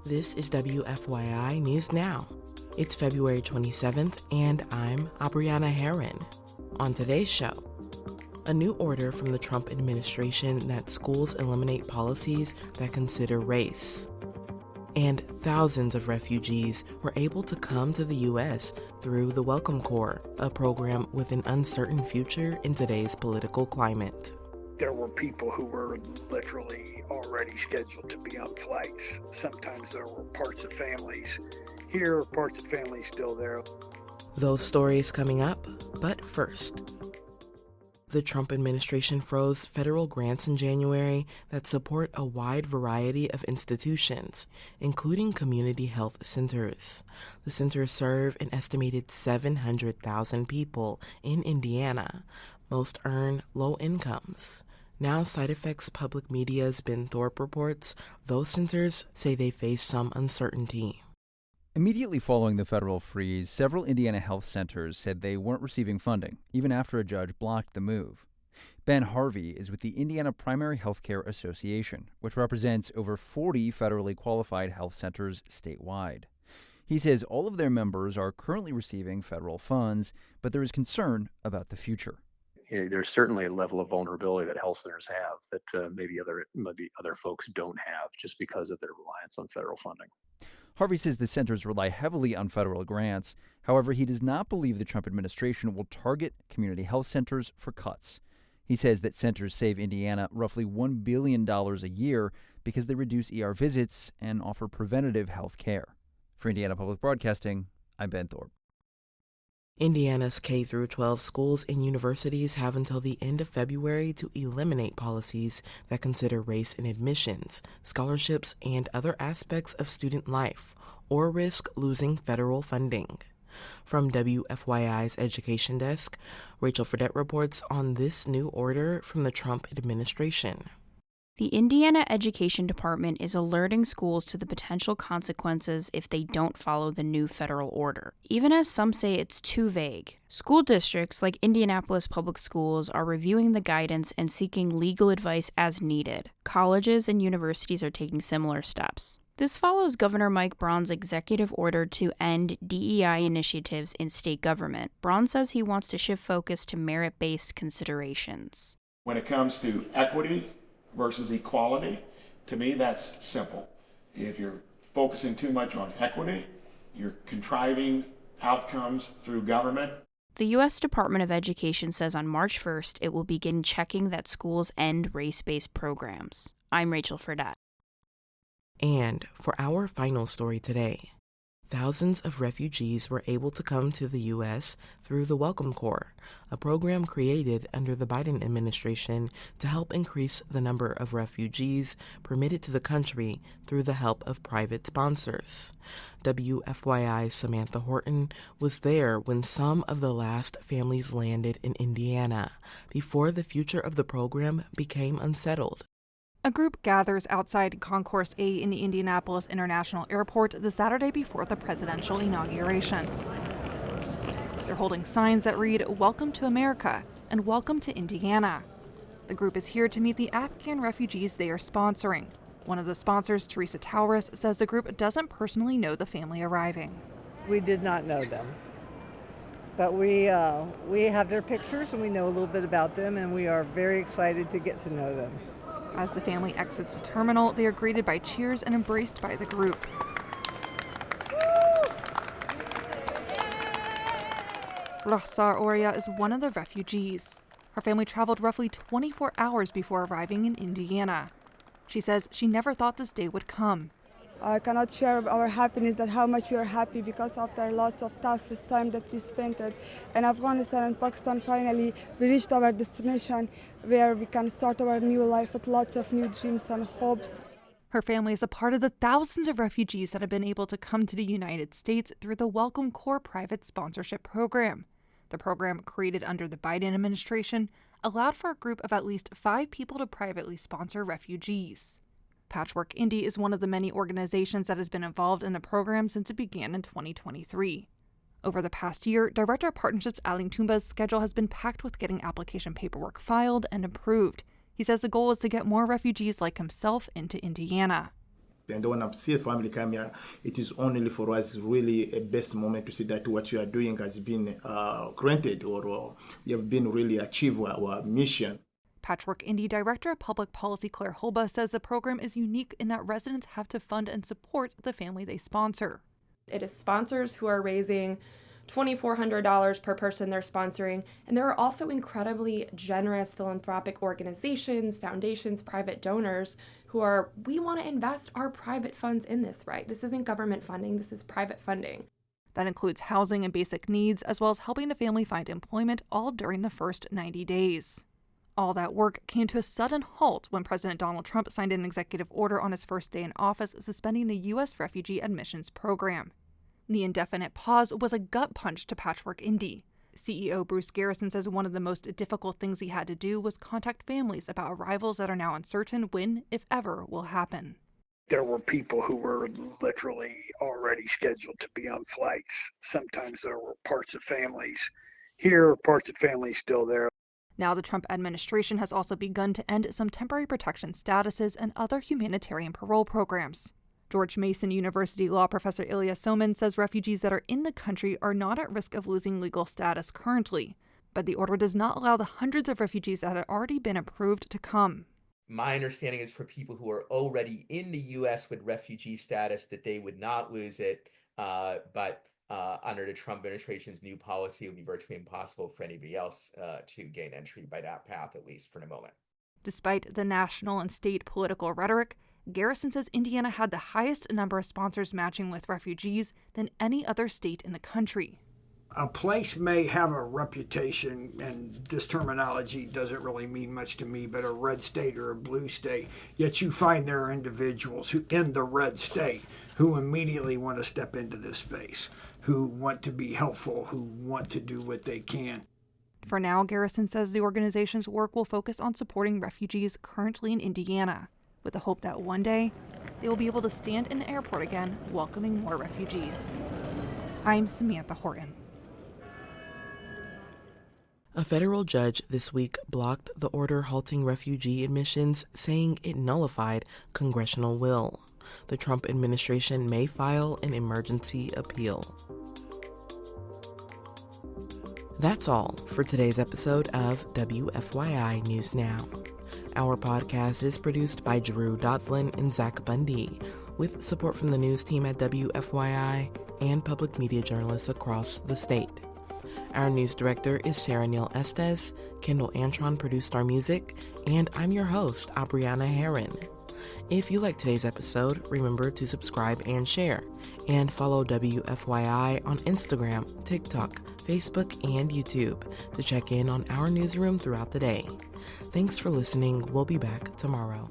This is WFYI News Now. It's February 27th, and I'm Abriana Herron. On today's show, a new order from the Trump administration that schools eliminate policies that consider race. And thousands of refugees were able to come to the U.S. through the Welcome Corps, a program with an uncertain future in today's political climate. There were people who were literally already scheduled to be on flights. Sometimes there were parts of families here, parts of families still there. Those stories coming up, but first. The Trump administration froze federal grants in January that support a wide variety of institutions, including community health centers. The centers serve an estimated 700,000 people in Indiana. Most earn low incomes. Now, SideEffects Public Media's Ben Thorpe reports those centers say they face some uncertainty. Immediately following the federal freeze, several Indiana health centers said they weren't receiving funding, even after a judge blocked the move. Ben Harvey is with the Indiana Primary Healthcare Association, which represents over 40 federally qualified health centers statewide. He says all of their members are currently receiving federal funds, but there is concern about the future. There's certainly a level of vulnerability that health centers have that maybe other folks don't have just because of their reliance on federal funding. Harvey says the centers rely heavily on federal grants. However, he does not believe the Trump administration will target community health centers for cuts. He says that centers save Indiana roughly $1 billion a year because they reduce ER visits and offer preventative health care. For Indiana Public Broadcasting, I'm Ben Thorpe. Indiana's K-12 schools and universities have until the end of February to eliminate policies that consider race in admissions, scholarships, and other aspects of student life, or risk losing federal funding. From WFYI's Education Desk, Rachel Fredette reports on this new order from the Trump administration. The Indiana Education Department is alerting schools to the potential consequences if they don't follow the new federal order, even as some say it's too vague. School districts like Indianapolis Public Schools are reviewing the guidance and seeking legal advice as needed. Colleges and universities are taking similar steps. This follows Governor Mike Braun's executive order to end DEI initiatives in state government. Braun says he wants to shift focus to merit-based considerations. When it comes to equity versus equality, to me that's simple. If you're focusing too much on equity, you're contriving outcomes through government. The U.S. Department of Education says on March 1st it will begin checking that schools end race-based programs. I'm Rachel Fredette. And for our final story today, thousands of refugees were able to come to the U.S. through the Welcome Corps, a program created under the Biden administration to help increase the number of refugees permitted to the country through the help of private sponsors. WFYI's Samantha Horton was there when some of the last families landed in Indiana, before the future of the program became unsettled. A group gathers outside Concourse A in the Indianapolis International Airport the Saturday before the presidential inauguration. They're holding signs that read, "Welcome to America" and "Welcome to Indiana." The group is here to meet the Afghan refugees they are sponsoring. One of the sponsors, Teresa Tauris, says the group doesn't personally know the family arriving. We did not know them, but we have their pictures and we know a little bit about them, and we are very excited to get to know them. As the family exits the terminal, they are greeted by cheers and embraced by the group. Rahsar Oria is one of the refugees. Her family traveled roughly 24 hours before arriving in Indiana. She says she never thought this day would come. I cannot share our happiness, that how much we are happy, because after lots of toughest time that we spent in Afghanistan and Pakistan, finally we reached our destination where we can start our new life with lots of new dreams and hopes. Her family is a part of the thousands of refugees that have been able to come to the United States through the Welcome Corps private sponsorship program. The program, created under the Biden administration, allowed for a group of at least 5 people to privately sponsor refugees. Patchwork Indy is one of the many organizations that has been involved in the program since it began in 2023. Over the past year, Director of Partnerships Aline Tumba's schedule has been packed with getting application paperwork filed and approved. He says the goal is to get more refugees like himself into Indiana. And when I see a family come here, it is only for us really a best moment to see that what you are doing has been granted or we have been really achieved our mission. Patchwork Indy Director of Public Policy Claire Holba says the program is unique in that residents have to fund and support the family they sponsor. It is sponsors who are raising $2,400 per person they're sponsoring, and there are also incredibly generous philanthropic organizations, foundations, private donors who are, we want to invest our private funds in this, right? This isn't government funding, this is private funding. That includes housing and basic needs, as well as helping the family find employment, all during the first 90 days. All that work came to a sudden halt when President Donald Trump signed an executive order on his first day in office suspending the U.S. refugee admissions program. The indefinite pause was a gut punch to Patchwork Indy. CEO Bruce Garrison says one of the most difficult things he had to do was contact families about arrivals that are now uncertain when, if ever, will happen. There were people who were literally already scheduled to be on flights. Sometimes there were parts of families here, parts of families still there. Now the Trump administration has also begun to end some temporary protection statuses and other humanitarian parole programs. George Mason University law professor Ilya Somin says refugees that are in the country are not at risk of losing legal status currently, but the order does not allow the hundreds of refugees that had already been approved to come. My understanding is for people who are already in the U.S. with refugee status that they would not lose it, but under the Trump administration's new policy, it would be virtually impossible for anybody else to gain entry by that path, at least for the moment. Despite the national and state political rhetoric, Garrison says Indiana had the highest number of sponsors matching with refugees than any other state in the country. A place may have a reputation, and this terminology doesn't really mean much to me, but a red state or a blue state, yet you find there are individuals who in the red state who immediately want to step into this space, who want to be helpful, who want to do what they can. For now, Garrison says the organization's work will focus on supporting refugees currently in Indiana, with the hope that one day they will be able to stand in the airport again, welcoming more refugees. I'm Samantha Horton. A federal judge this week blocked the order halting refugee admissions, saying it nullified congressional will. The Trump administration may file an emergency appeal. That's all for today's episode of WFYI News Now. Our podcast is produced by Drew Daudelin and Zach Bundy, with support from the news team at WFYI and public media journalists across the state. Our news director is Sarah Neal-Estes, Kendall Antron produced our music, and I'm your host, Abriana Herron. If you like today's episode, remember to subscribe and share, and follow WFYI on Instagram, TikTok, Facebook, and YouTube to check in on our newsroom throughout the day. Thanks for listening. We'll be back tomorrow.